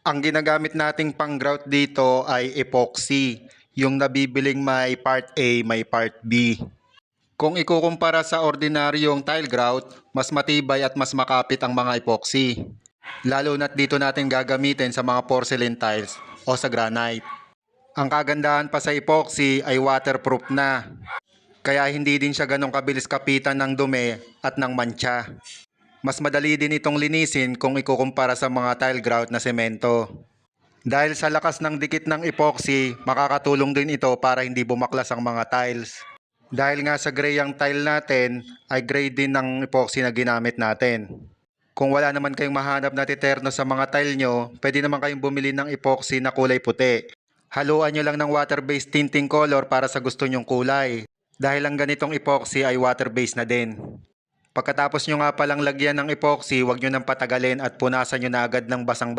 Ang ginagamit nating pang-grout dito ay epoxy. Yung nabibiling may part A, may part B. Kung ikukumpara sa ordinaryong tile grout, mas matibay at mas makapit ang mga epoxy. Lalo na't dito natin gagamitin sa mga porcelain tiles o sa granite. Ang kagandahan pa sa epoxy ay waterproof na. Kaya hindi din siya ganong kabilis kapitan ng dumi at ng mancha. Mas madali din itong linisin kung ikukumpara sa mga tile grout na semento. Dahil sa lakas ng dikit ng epoxy, makakatulong din ito para hindi bumaklas ang mga tiles. Dahil nga sa gray ang tile natin, ay gray din ng epoxy na ginamit natin. Kung wala naman kayong mahanap na titerno sa mga tile nyo, pwede naman kayong bumili ng epoxy na kulay puti. Haluan nyo lang ng water-based tinting color para sa gusto nyong kulay. Dahil ang ganitong epoxy ay water-based na din. Pagkatapos nyo nga palang lagyan ng epoxy, huwag nyo nang patagalin at punasan nyo na agad ng basang-basa